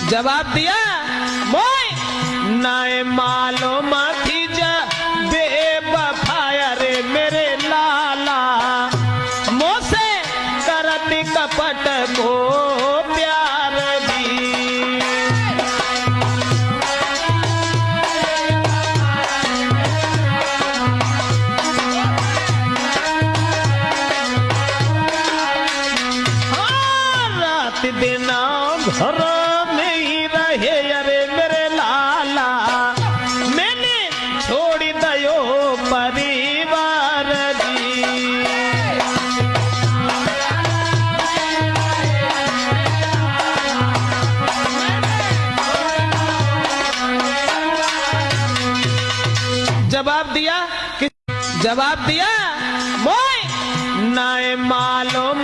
जवाब दिया मोय नाय मालूम थी बेवफाया रे मेरे लाला मोसे करती कपट को प्यार भी। हाँ रात दिन घर में ही रहे अरे मेरे लाला मैंने छोड़ दयो परिवार जी। जवाब दिया मोय नाय मालूम